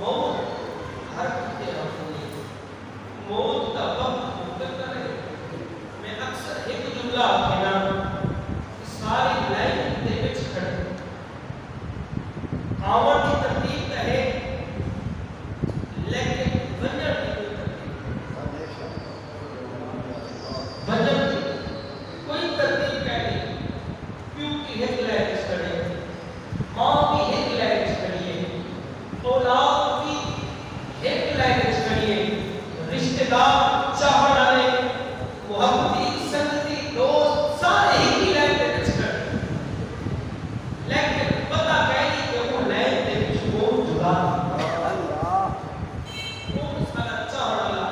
موت ہر کتے آفونی موت کا وقت مقدر ہے. میں اکثر ایک جملہ کہنا ساری لائن دے وچ کھڑے آون کی ترتیب کا ہے لیکن ونجر کی کوئی ترتیب ونجر کی کوئی ترتیب کا نہیں. کیونکہ ایک لائن کھڑے ماں بھی ایک لائن کھڑی ہے, اولاد بھی ایک لائن کھڑی ہے, رشتہ دار چاہنے والے محبتی سنگتی دوست سارے ہی کی لائن پہ کھڑے. لیکن پتہ کہنی کہ وہ لائن پہ وہ جدا کون سارا چاہنے والا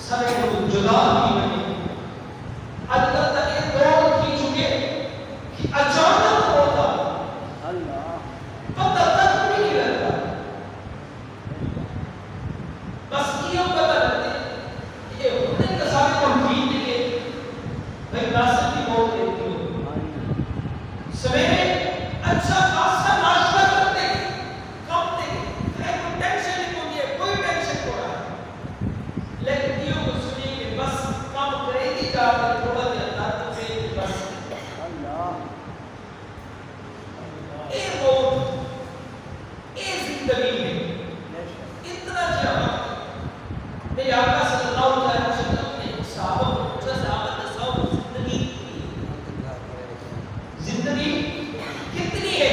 سارے کو جدا نہیں بنے. اللہ تک یہ دور کی چکے کہ اچانک ہوتا پتہ تک بھی نہیں لگتا. بس یہ پتہ لگتا ہے یہ ہونے کا ساتھ ہم جیت کے بھائی ناصر کی موت دیتی ہو سویرے اچھا خاصا ناشتہ کرتے کب تک کوئی ٹینشن نہیں ہوتی ہے, کوئی ٹینشن ہو رہا ہے. لیکن یہ کو سنیے کہ بس کام کرے گی جا کر تھوڑا دیر تک پھر بس اے موت اے زندگی ہے اتنا جہاں میرے آقا صلی اللہ علیہ وسلم نے صحابہ کو پوچھا صحابہ صحابہ زندگی کتنی ہے؟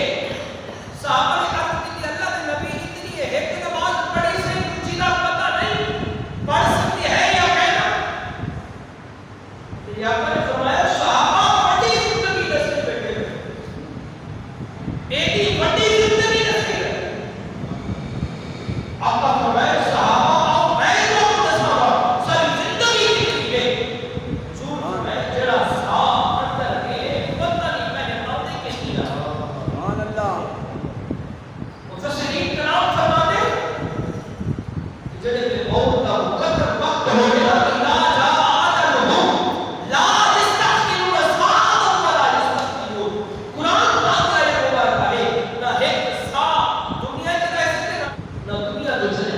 صحابہ نے کہا کہ اللہ کے نبی اتنی ہے ایک نماز پڑھی سے کچھ نہ پتہ نہیں پڑھ سکتی ہے یا کہنا. میرے آقا نے فرمایا صحابہ بڑی زندگی نصیب بیٹھے ہوئے ایک بڑی زندگی نصیب ہے. آقا فرمایا صحابہ آؤ میں لوگ دساوا ساری زندگی کی ہے حضور میں جڑا صاحب اندر کے پتہ نہیں میں نے آتے کے نہیں رہا. سبحان اللہ. مفسرین کرام فرماتے جڑے کہ موت کا مقدر وقت ہو گیا لا جا آجلہم لا یستأخرون ساعۃ ولا یستقدمون. قرآن پاک کا یہ مبارک ہے نہ ایک سا دنیا کے ایسے نہ دنیا دوسرے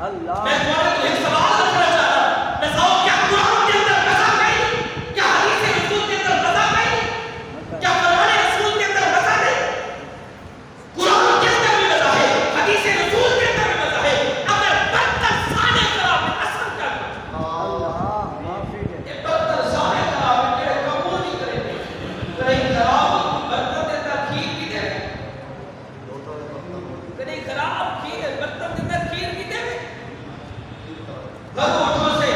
اللہ میں تمہارے کو ایک سوال رکھنا چاہ رہا ہوں، بتاؤ کیا قرآن کے اندر مذہب نہیں؟ کیا حدیث رسول کے اندر مذہب نہیں؟ کیا قرآن رسول کے اندر مذہب نہیں؟ قرآن کے اندر بھی مذہب ہے، حدیث رسول کے اندر بھی مذہب ہے۔ اگر برتن سانے خراب ہے، اصل کیا کرنا؟ اللہ معافی دے یہ برتن سانے خراب ہے، میرے قبول نہیں کریں گے۔ کہیں خراب برتن کے اندر کھیر بھی دے رہے، کہیں خراب کھیر برتن کے اندر کھیر بھی دے رہے۔ وضو اٹھو سے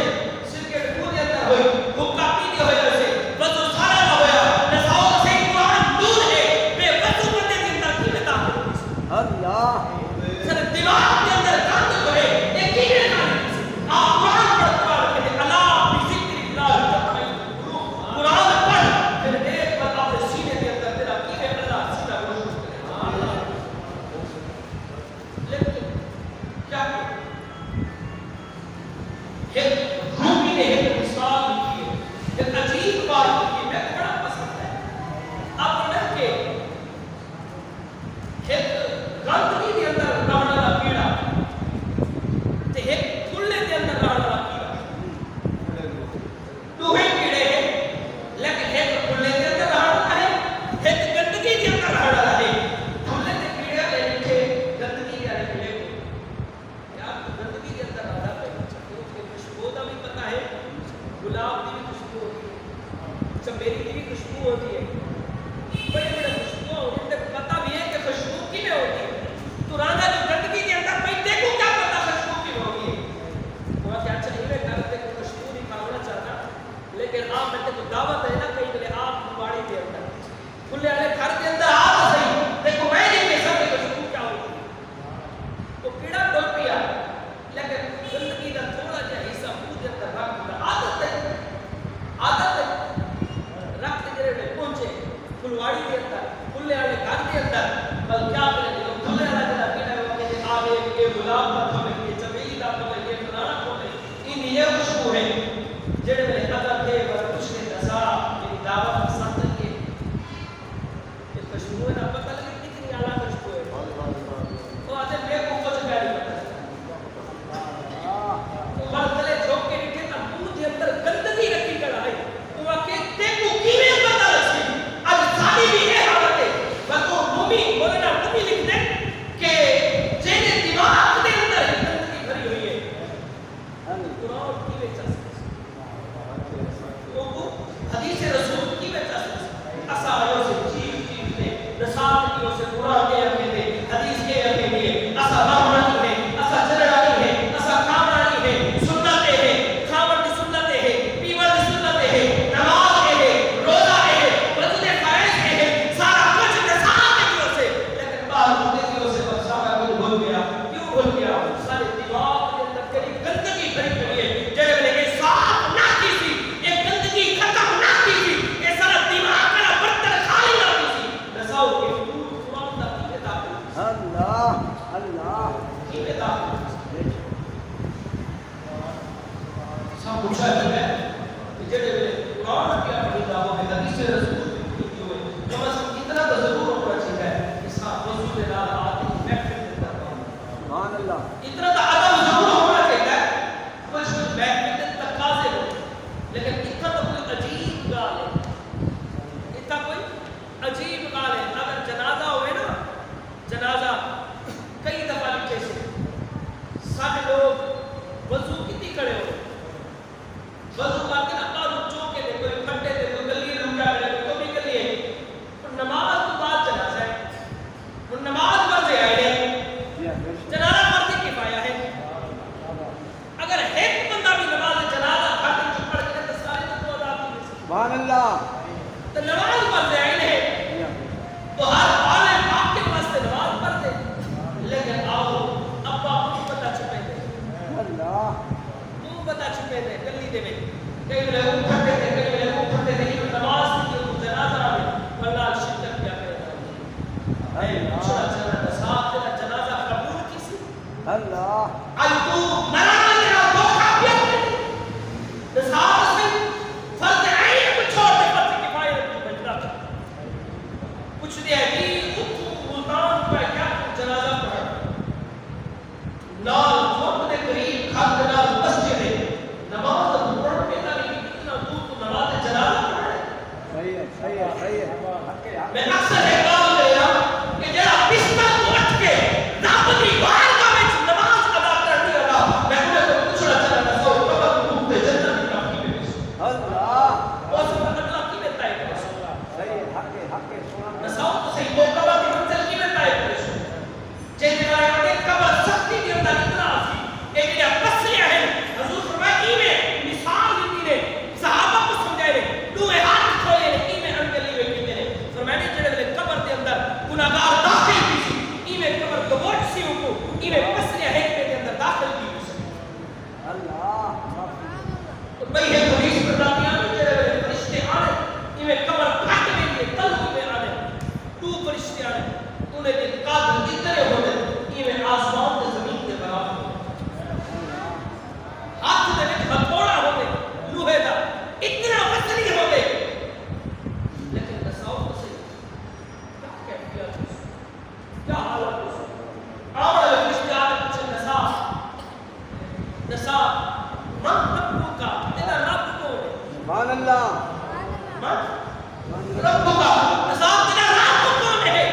سرکٹ پوری اندر ہوئی، حکا پینے ہوئے سے وضو سارا نہ ہویا، نساؤ سے قرآن دور ہے، بے وضو بندے کے اندر کی بتا ہے۔ اللہ سر دماغ کے اندر کاند کو ہے، ایک ہی ہے آپ قرآن پڑھ کے اللہ بذکر اللہ قرآن پڑھ، پھر ایک بات آپ سینے کے اندر تیرا کی ہے اللہ سیدھا روشن کرے۔ لیکن کیا ایک رومی نے ایک مثال لکھی ہے، ایک عجیب بات لکھی ہے، میں بڑا پسند ہے۔ آپ نے کہ ایک گندگی کے اندر رہنے والا کیڑا تے ایک کھلے کے اندر رہنے والا کیڑا، دوہے کیڑے ہیں لیکن ایک کھلے کے اندر رہنے والا ہے، ایک گندگی کے اندر رہنے والا ہے۔ کھلے کے کیڑے والے لکھے گندگی والے کیڑے کو یا گندگی کے اندر رہنا پڑے، خوشبو کا بھی پتہ ہے، گلاب کی بھی خوشبو ہوتی ہے، چمیلی کی بھی خوشبو ہوتی ہے، بڑے بڑے خوشبو ہوتی ہے، پتہ بھی ہے کہ خوشبو کی میں ہوتی ہے۔ تو رانا جو گندگی کے اندر پہ دیکھو کیا پتہ خوشبو کی میں ہوتی ہے۔ وہ کیا چاہیے کرتے کہ خوشبو نہیں کھانا چاہتا، لیکن آپ میں کو دعوت ہے نا کہیں ملے آپ باڑی کے اندر کھلے والے گھر کے اندر آ تو صحیح، دیکھو میں نہیں کہہ سکتا خوشبو کیا ہوتی ہے۔ تو کیڑا ڈول پیا لیکن زندگی کا تھوڑا جہا حصہ منہ کے اندر رکھ دیا، عادت ہے رکھ کے جڑے پہنچے پھلواڑی کے اندر کھلے والے گھر کے اندر، بل کیا کریں گے کھلے والا جڑا کیڑا ہے وہ کہتے آگے یہ گلاب کا پھول ہے، یہ چمیلی کا پھول ہے، یہ فلانا پھول ہے، ان یہ خوشبو ہے جڑے میرے قدر تھے پر کچھ نے دسا میری دعوت پسند کی یہ خوشبو ہے نا پتہ لگے کتنی اعلیٰ خوشبو ہے۔ وہ آتے میرے کو کچھ کہہ نہیں پتہ مرتلے جھوک کے نکھے تا منہ کے اندر گندگی رکھی کڑا ہے، وہ کہتے کو کیویں پتہ لگی اب ساری بھی ہے حالت ہے۔ وہ مومی مولانا مومی لکھ دے کہ جینے دماغ کے اندر گندگی بھری ہوئی ہے قرآن کی وجہ سے وہ حدیث رسول کی وجہ سے اساریوں سے چیز نے رسالتیوں سے قرآن کے رکھے تھے، حدیث کے رکھے تھے، اسا رحمانی ہے، اسا چلڑانی ہے، اسا کامرانی ہے، سنتیں ہیں، کھاور کی سنتیں ہیں، پیور کی سنتیں ہیں، نماز ہے، روزہ ہے، وضو فرائض ہے، سارا کچھ نصاب کے دیوں سے، لیکن بعض ہوتے دیوں سے بس سارا کچھ بھول گیا۔ کیوں بھول گیا؟ سارے دماغ کے اندر تیری گندگی بھری پڑی ہے، جڑے میں نے صاف نہ کی تھی، یہ گندگی ختم نہ کی تھی، یہ سارا دماغ کا برتن خالی نہ کی تھی۔ رساؤ کے حدود قرآن کا کی کتاب ہے، اللہ اللہ کی کتاب ہے۔ سب پوچھا ہے کہ جڑے میں قرآن کی اپنی کتابوں میں حدیث رسول کی لکھی ہوئی جو بس اتنا تو ضرور ہونا چاہیے کہ صاحب وضو کے نال آتے ہی محفل کے اندر ہوں۔ سبحان اللہ اتنا تو ادب ضرور ہونا چاہیے کچھ محفل کے تقاضے ہو، لیکن اتنا تو کوئی عجیب گال ہے، اتنا کوئی عجیب گال ہے۔ اگر جنازہ ہوئے نا جنازہ کئی دفعہ لکھے سے سب لوگ وضو کتنی کھڑے ہو وضو کرتے نا بعض چوکے دے کوئی کھٹے دے کوئی گلی لوٹا کرے کوئی بھی گلی ہے، نماز تو بعد جنازہ ہے، نماز پڑھتے آئے ہیں، جنازہ پڑھتے کفایہ ہے۔ اگر ایک بندہ بھی نماز جنازہ کھاتے چپ پڑھ کے تو سارے تو ادا کی سبحان اللہ تو نماز پڑھتے آئے ہیں تو ہر عالم آپ کے پاس سے نماز پڑھتے، لیکن آؤ ابا کو پتہ چھپے دے اللہ تو پتہ چھپے دے گلی دے میں کئی لوگ کھٹے تھے کئی لوگ کھٹے تھے کہ نماز کی وہ جنازہ میں اللہ شدت کیا کرے اے چھوڑا چلا ساتھ تیرا جنازہ قبول کسی اللہ آئی تو مرانا تیرا دھوکہ کیا کرے ساتھ سے فرض عین کو چھوڑ دے فرض کفایہ کو بچنا کچھ دے کہ ملتان پہ کیا جنازہ پڑھا لال وقت دے ایویں پسرے حکمے کے اندر داخل کی ہو سکے اللہ تو بھئی ہے پولیس پر داتیاں میں تیرے ویلے فرشتے آنے ایویں کمر پھٹ میں لیے تلو میں آنے تو فرشتے آنے انہیں کے قابل اتنے ہونے ایویں آسمان کے زمین کے برابر ہاتھ دے وچ ہتھوڑا ہونے لوہے دا اتنا وزنی ہونے لیکن تصور سے کیا کیفیت ہے کیا حالت ہے آمد فرشتے آنے پوچھے نسا من رب کا تیرا رب کون ہے سبحان اللہ من رب کا نسا تیرا رب کون ہے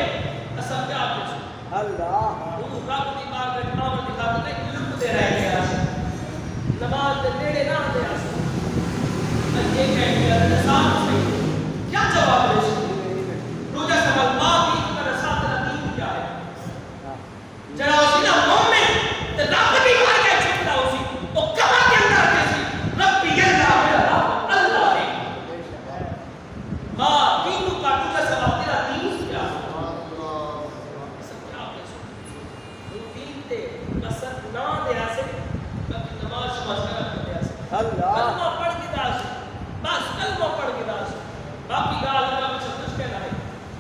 نسا کیا پوچھے اللہ وہ رب دی بار میں کام دکھاتے ہیں لپ دے رہے ہیں نماز دے نیڑے نہ دے آسے یہ کہتے ہیں نسا سے کیا جواب ہے روجہ سوال ماں دین کا نسا تیرا دین کیا ہے جڑا اسی نا مومن تے رب دی بار کے چھپتا اسی وہ کہاں کے اندر کیسی رب بھی اللہ میرا رب اللہ ہے ماں دین کا روجہ سوال تیرا دین کیا ہے اللہ کلمہ پڑھ کے داس بس کلمہ پڑھ کے داس باقی گال کا کچھ کچھ کہنا ہے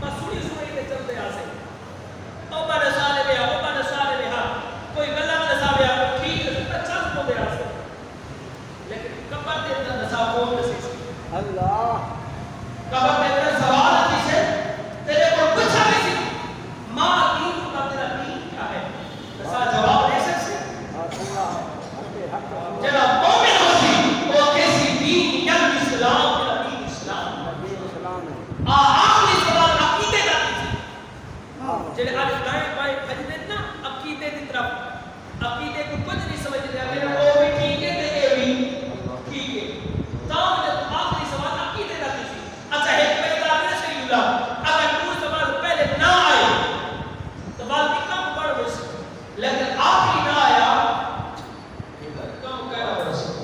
بس سنی سنی کے چلتے آسے او بڑے سارے بیا او بڑے سارے بیا کوئی گلا میں نسا بیا کوئی ٹھیک ہے سب چل کو بیا سے لیکن قبر دے اندر نسا کون نسی اللہ قبر دے اندر سوال اچھی سے تیرے کو پوچھا بھی سی ماں دین کا تیرا دین کیا ہے نسا جواب دے سکتے جڑا مومن ہوسی وہ کیسی دین یا اسلام یا دین اسلام ہے آخری سوال عقیدے کا تھی جڑے آج دائیں بائیں بھجنے نا عقیدے کی طرف عقیدے کو کچھ نہیں سمجھ لیا میرا وہ بھی ٹھیک ہے تے اے بھی ٹھیک ہے تاہم جب آخری سوال عقیدے کا تھی اچھا ایک پیدا میں سے یولا اگر کوئی سوال پہلے نہ آئے تو بات بھی کم بڑھ ہو سکے لیکن آخری نہ آیا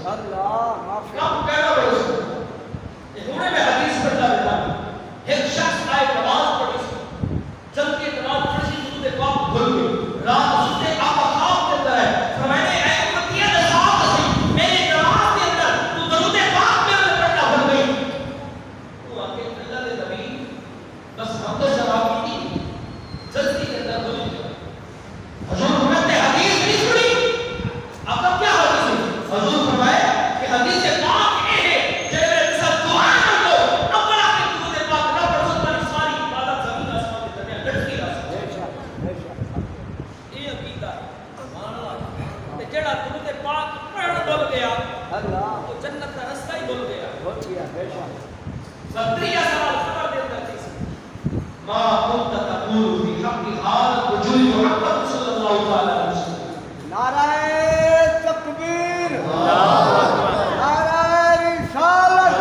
اللہ معافی کم کہنا بڑھ سکتے ہونے میں حدیث پڑھتا رہتا ایک شخص آئے نماز پڑھی سی جب کہ نماز پڑھی سی درود پاک بھول گئی رات سوتے آقا خواب کے اندر ہے فرمانے اے امتیہ نصاب سی میری نماز کے اندر تو درود پاک میں اندر پڑھنا بھول گئی تو آگے اللہ نے نبی بس ہم تو جواب کی تھی جلدی کے اندر بھول گئی حضور فرماتے حدیث نہیں سنی آپ کا کیا حدیث ہے حضور فرمائے کہ حدیث پاک یہ ہے جب میرے ساتھ دعا کر لو اپنا کہ درود پاک نہ پڑھو تمہاری ساری عبادت زمین آسمان کے درمیان لٹکی رہے یہ عقیدہ سبحان اللہ تے جڑا درود پاک پڑھن بھول گیا اللہ تو جنت کا رستہ ہی بھول گیا ہو گیا بے شک ستریہ سوال خبر دے اندر تھی ما كنت تقول في حق هذا الرجل محمد صلی اللہ علیہ وسلم نعرہ تکبیر نعرہ رسالت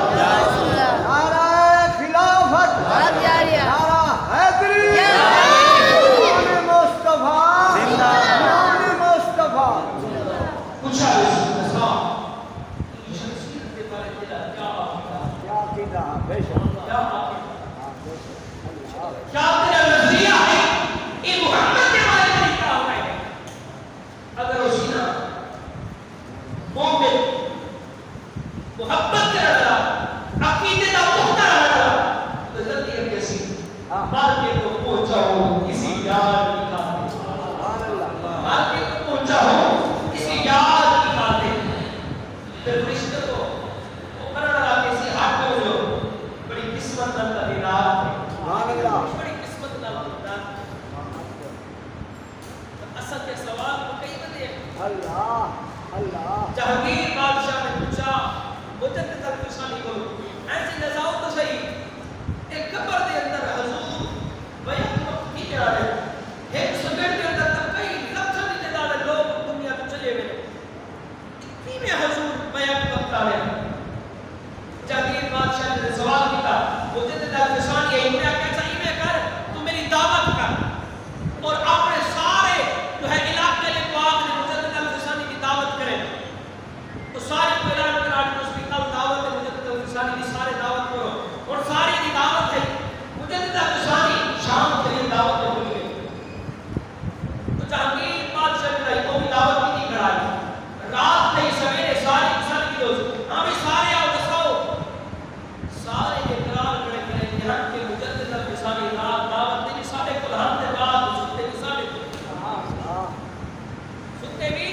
نعرہ خلافت نعرہ حیدری نام مصطفیٰ نام مصطفیٰ پوچھا اسلام یہ شخصیت کے بارے میں کیا عقیدہ بے شک کیا تیرا نظریہ ہے یہ محمد کے بارے میں کیا ہوا ہے اگر اسی نا مومن محبت کرتا عقیدے کا پختہ رہتا تو جلدی کر کے سی مارکیٹ کو پہنچا ہو کسی یاد کی خاطر مارکیٹ کو پہنچا ہو کسی یاد کی خاطر پھر رشتے کو کرنا لگا کسی ہاتھ کو جو بڑی قسمت نہ دی رات بڑی قسمت نہ دی رات اصل کے سوال کو کئی بندے اللہ اللہ جہانگیر بادشاہ نے پوچھا مجدد الفسانی کو ایسی نظاؤ تو صحیح ایک قبر دے اندر حضور بیعت وقت کی جا رہے ایک سکر کے اندر تک کئی لفظوں کی تعداد لوگ دنیا کو چلے گئے اتنی میں حضور بیعت وقت آ رہے جہانگیر بادشاہ نے سوال کیا مجدد الفسانی ہے انہیں کہتا ہی میں کر تو میری دعوت کر اور اپنے سارے جو ہے علاقے لے کو آپ نے مجدد الفسانی کی دعوت کریں تو سارے کو اعلان کرا کہ اس کی کل دعوت ہے مجدد الفسانی کی سارے دعوت کرو اور ساری کی دعوت ہے مجدد الفسانی شام کے لیے دعوت ہے بھول گئے تو جہانگیر بادشاہ رات تھی سویرے ساری گزر کی دوست ہمیں سارے آؤ دساؤ سارے اقرار کرے کرے جہاں کے مجدد اللہ ساری رات دعوت دی سارے قرآن دے بعد ستے بھی سارے ستے بھی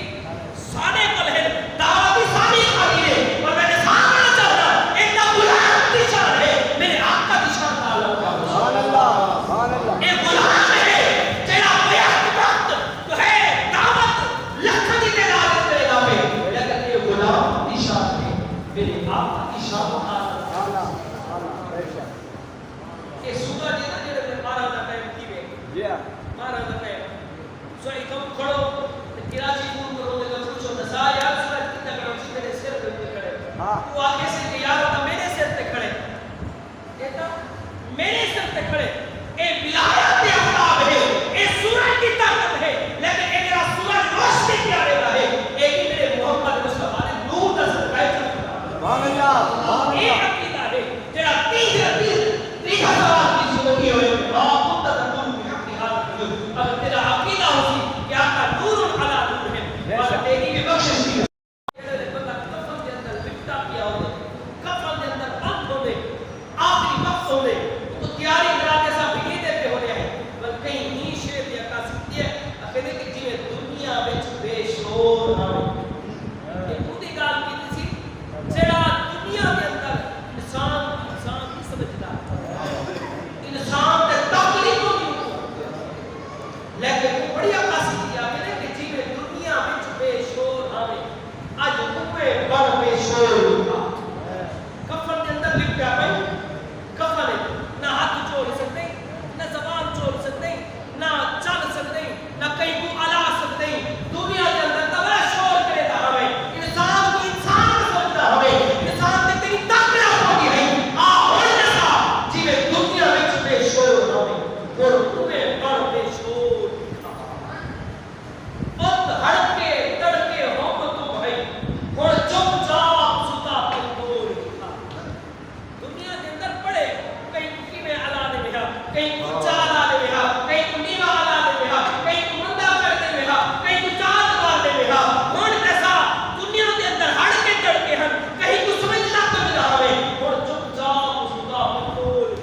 سارے کل ہے دعوت دی ساری خالی ہے اور میں نے سامنے چاہتا ایک غلام کی شان ہے میرے آقا کی شان تعالیٰ سبحان اللہ سبحان اللہ ایک غلام ہے تیرا بیعت وقت تو ہے دعوت لکھن دی تعداد کرے گا لیکن یہ غلام کی شان ہے میرے آقا کی شان تعالیٰ یہ صبح دی نا جڑے مارا دا ٹائم کی وے جی ہاں مارا دا ٹائم سو ایک کھڑو کراچی فون کرو دے گا پوچھو دسا یار سورج کتنا کرو سی میرے سر پہ کھڑے تو آگے سے کہ یار تو میرے سر پہ کھڑے کہتا میرے سر پہ کھڑے اے ولایت افتاب ہے اے سورج کی طاقت ہے لیکن اے میرا سورج روشنی کیا دے رہا ہے اے بھی میرے محمد مصطفیٰ نے نور کا صدقہ سبحان اللہ سبحان اللہ یہ عقیدہ ہے جڑا تیس ہزار کی زندگی ہوئے آپ متدن بھی حق حال اگر تیرا عقیدہ ہوتی کہ آقا نور علی نور ہے اور تیری بھی بخشش کی کفن کے اندر لپٹا کیا ہوگا کفن کے اندر بند ہو دے آخری وقت ہو دے تو تیاری کرا کے سب بگی دیتے ہو رہے ہیں بل کہیں نیشے بھی اکا سکتی ہے اکھنے کی جیوے دنیا بچ بے شور آئے یہ خودی گال کی تھی جڑا دنیا کے اندر انسان کی سمجھدار انسان تے تقلید کو نہیں لیکن وہ بڑی عکاسی کیا کہ جیوے دنیا وچ بے شور آوے اج اوپے بڑ بے شور تھا کفن کے اندر لپٹا پئی کفن نہ ہاتھ جوڑ سکتے نہ زبان جوڑ سکتے نہ چل سکتے نہ کہیں کو الا سکتے دنیا کے اندر تبا شور کرے تا ہوے انسان کو انسان سمجھتا ہوے انسان تے تیری طاقت ہوگی ہے آ ہن جیسا جیوے دنیا وچ بے شور ہوے اور اوپے بڑ بے شور بت ہڑکے تڑکے ہم تو بھائی ہن چپ چاپ ستا پندور دنیا کے اندر پڑے کہیں کی میں الا نے بہا کہیں کو چالا نے بہا کہیں کو نیوا الا نے بہا کہیں کو مندا کر دے بہا کہیں کو چال مار دے بہا ہن جیسا دنیا کے اندر ہڑکے تڑکے ہیں کہیں کو سمجھنا تو نہ ہوے ہن چپ چاپ ستا پندور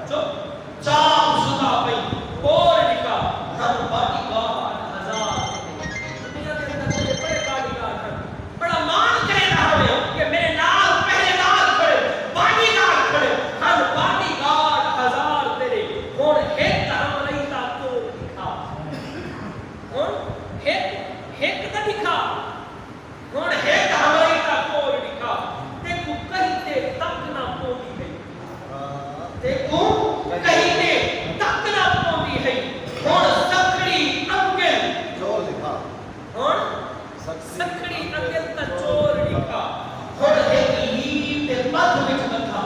چپ چاپ ستا پندور لکھا ہم باقی گاہ ہزار دنیا کے اندر بڑے باقی گاہ ہیں بڑا مان کرے نہ ہوئے کہ میرے نال پہلے نال کھڑے باقی نال کھڑے ہم باقی گاہ ہزار تیرے ہن ایک ہم نہیں تا تو دکھا ہن ایک تا دکھا ہن ایک ہم نہیں تا تو دکھا دیکھو کہیں تے تک نہ پوندی ہے دیکھو کہیں تے تک نہ پوندی ہے ہن سکڑی انگل چور دکھا ہن سکڑی انگل تا چور دکھا ہن ایک لیل تے پتھ وچ بندھا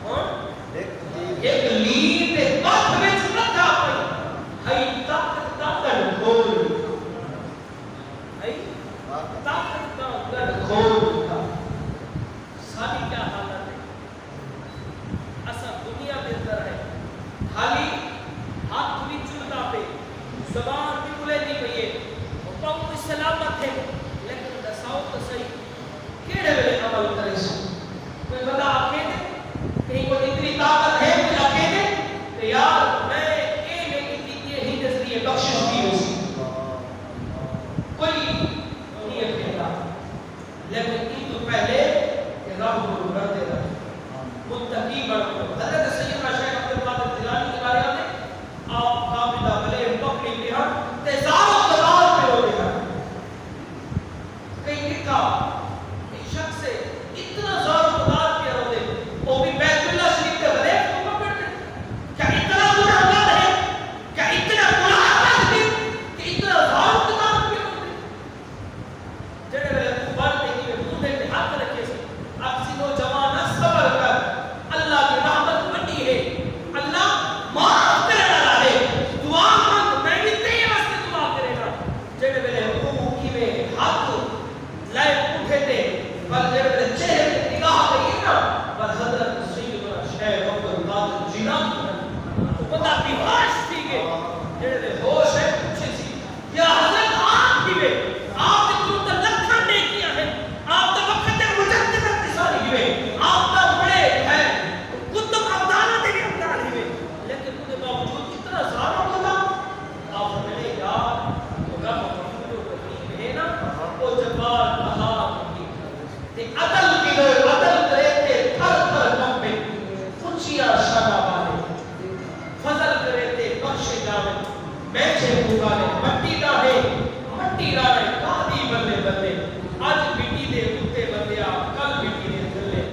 ہن ایک لیل تے پتھ وچ بندھا پئی ہئی طاقت طاقت کھول ہئی طاقت طاقت کھول ساری کیا حالت ہے اسا دنیا کے اندر ہے خالی ہاتھ بھی چلتا پہ زبان بھی بلے نہیں پئی ہے پاؤں بھی سلامت ہے لیکن دساؤ تو صحیح کیڑے ویلے عمل کرے سو کوئی بندہ آکھے دے کہیں کوئی اتنی طاقت ہے کوئی آکھے دے کہ یار میں اے لیکن یہ ہی نظریے بخش